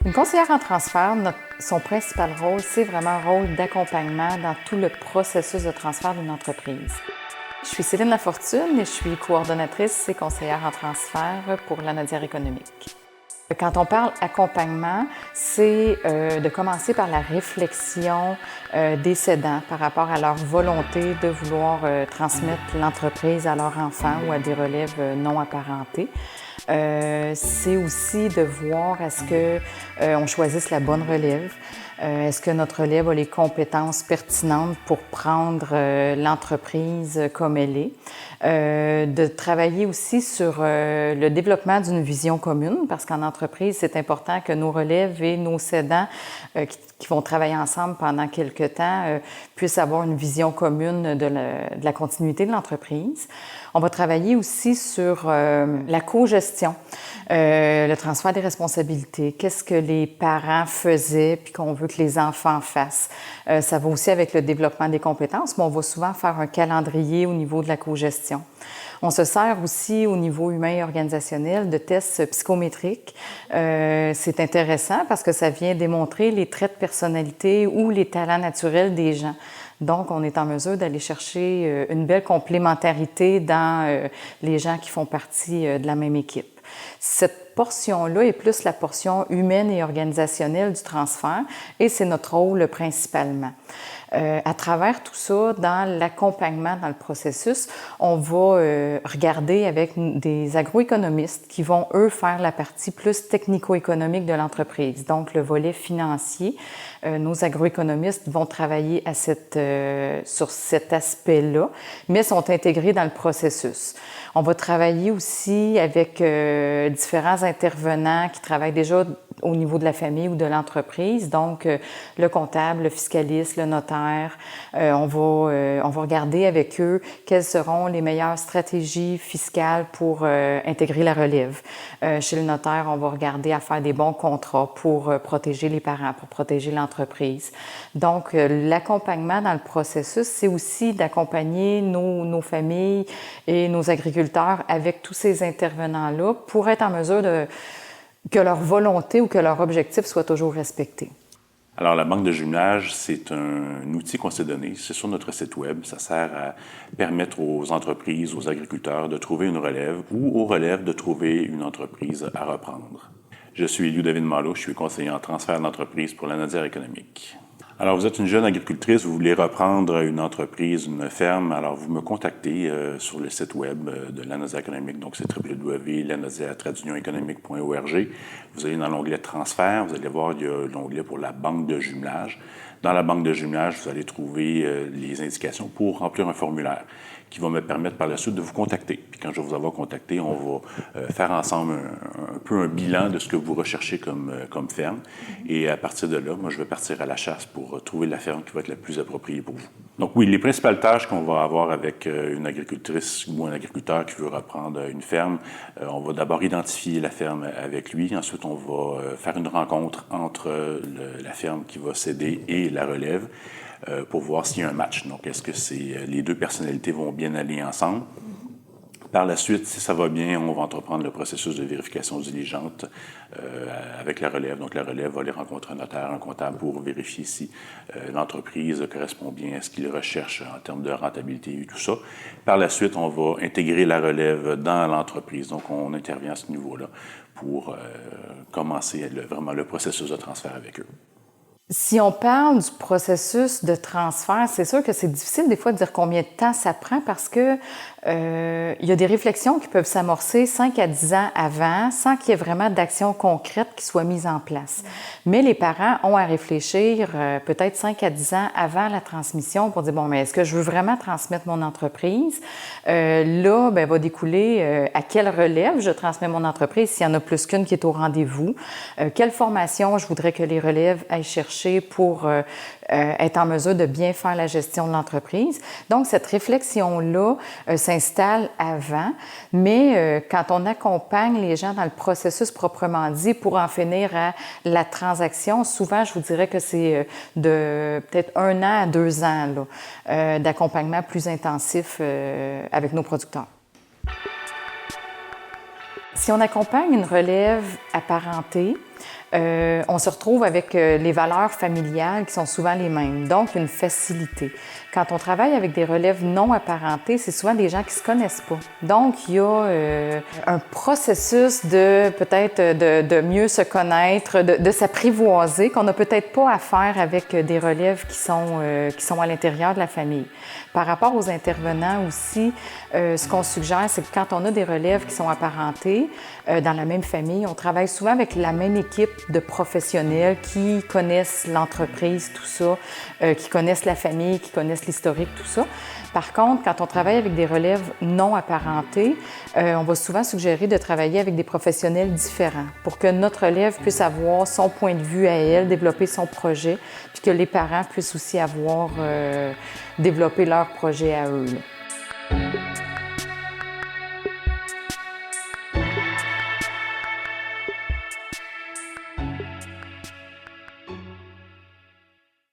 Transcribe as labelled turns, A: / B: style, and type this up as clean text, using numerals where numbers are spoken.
A: Une conseillère en transfert, son principal rôle, c'est vraiment un rôle d'accompagnement dans tout le processus de transfert d'une entreprise. Je suis Céline Lafortune et je suis coordonnatrice et conseillère en transfert pour la Nodière économique. Quand on parle accompagnement, c'est de commencer par la réflexion des cédants par rapport à leur volonté de vouloir transmettre l'entreprise à leurs enfants ou à des relèves non apparentés. C'est aussi de voir est-ce qu'on choisisse la bonne relève. Est-ce que notre relève a les compétences pertinentes pour prendre l'entreprise comme elle est? De travailler aussi sur le développement d'une vision commune, parce qu'en entreprise, c'est important que nos relèves et nos cédants qui vont travailler ensemble pendant quelques temps puissent avoir une vision commune de la continuité de l'entreprise. On va travailler aussi sur la cogestion, le transfert des responsabilités. Qu'est-ce que les parents faisaient puis qu'on veut que les enfants fassent? Ça va aussi avec le développement des compétences, mais on va souvent faire un calendrier au niveau de la cogestion. On se sert aussi au niveau humain et organisationnel de tests psychométriques. C'est intéressant parce que ça vient démontrer les traits de personnalité ou les talents naturels des gens. Donc, on est en mesure d'aller chercher une belle complémentarité dans les gens qui font partie de la même équipe. Cette portion-là est plus la portion humaine et organisationnelle du transfert et c'est notre rôle principalement. À travers tout ça, dans l'accompagnement dans le processus, on va regarder avec des agroéconomistes qui vont, eux, faire la partie plus technico-économique de l'entreprise, donc le volet financier. Nos agroéconomistes vont travailler sur cet aspect-là, mais sont intégrés dans le processus. On va travailler aussi avec différents intervenants qui travaillent déjà au niveau de la famille ou de l'entreprise, donc le comptable, le fiscaliste, le notaire. On va regarder avec eux quelles seront les meilleures stratégies fiscales pour intégrer la relève. Chez le notaire, on va regarder à faire des bons contrats pour protéger les parents, pour protéger l'entreprise. Donc, l'accompagnement dans le processus, c'est aussi d'accompagner nos familles et nos agriculteurs avec tous ces intervenants-là pour être en mesure que leur volonté ou que leur objectif soit toujours respecté.
B: Alors, la banque de jumelage, c'est un outil qu'on s'est donné. C'est sur notre site web. Ça sert à permettre aux entreprises, aux agriculteurs de trouver une relève ou aux relèves de trouver une entreprise à reprendre. Je suis Ludovine Malo, je suis conseiller en transfert d'entreprise pour la Nodière économique. Alors, vous êtes une jeune agricultrice, vous voulez reprendre une entreprise, une ferme, alors vous me contactez sur le site web de la Nodière économique, donc c'est www.lanodière-économique.org. Vous allez dans l'onglet transfert, vous allez voir, il y a l'onglet pour la banque de jumelage. Dans la banque de jumelage, vous allez trouver les indications pour remplir un formulaire qui va me permettre par la suite de vous contacter. Puis quand je vais vous avoir contacté, on va faire ensemble un peu un bilan de ce que vous recherchez comme ferme. Et à partir de là, moi, je vais partir à la chasse pour trouver la ferme qui va être la plus appropriée pour vous. Donc oui, les principales tâches qu'on va avoir avec une agricultrice ou un agriculteur qui veut reprendre une ferme, on va d'abord identifier la ferme avec lui. Ensuite, on va faire une rencontre entre la ferme qui va céder et la relève. Pour voir s'il y a un match. Donc, est-ce que les deux personnalités vont bien aller ensemble? Par la suite, si ça va bien, on va entreprendre le processus de vérification diligente avec la relève. Donc, la relève va aller rencontrer un notaire, un comptable pour vérifier si l'entreprise correspond bien à ce qu'il recherche en termes de rentabilité et tout ça. Par la suite, on va intégrer la relève dans l'entreprise. Donc, on intervient à ce niveau-là pour commencer vraiment le processus de transfert avec eux.
A: Si on parle du processus de transfert, c'est sûr que c'est difficile des fois de dire combien de temps ça prend parce que il y a des réflexions qui peuvent s'amorcer 5 à 10 ans avant sans qu'il y ait vraiment d'action concrète qui soit mise en place. Mais les parents ont à réfléchir peut-être 5 à 10 ans avant la transmission pour dire, bon, mais est-ce que je veux vraiment transmettre mon entreprise? Là, ben, va découler à quelle relève je transmets mon entreprise s'il y en a plus qu'une qui est au rendez-vous. Quelle formation je voudrais que les relèves aillent chercher pour être en mesure de bien faire la gestion de l'entreprise. Donc, cette réflexion-là s'installe avant, mais quand on accompagne les gens dans le processus proprement dit pour en finir à la transaction, souvent, je vous dirais que c'est de peut-être 1 an à 2 ans d'accompagnement plus intensif avec nos producteurs. Si on accompagne une relève apparentée, on se retrouve avec les valeurs familiales qui sont souvent les mêmes, donc une facilité. Quand on travaille avec des relèves non apparentés, c'est souvent des gens qui se connaissent pas. Donc, il y a un processus de peut-être de mieux se connaître, de s'apprivoiser, qu'on n'a peut-être pas à faire avec des relèves qui sont à l'intérieur de la famille. Par rapport aux intervenants aussi, ce qu'on suggère, c'est que quand on a des relèves qui sont apparentées dans la même famille, on travaille souvent avec la même équipe de professionnels qui connaissent l'entreprise, tout ça, qui connaissent la famille, qui connaissent l'historique, tout ça. Par contre, quand on travaille avec des relèves non apparentées, on va souvent suggérer de travailler avec des professionnels différents pour que notre relève puisse avoir son point de vue à elle, développer son projet, puis que les parents puissent aussi avoir développé leur projet à eux, là.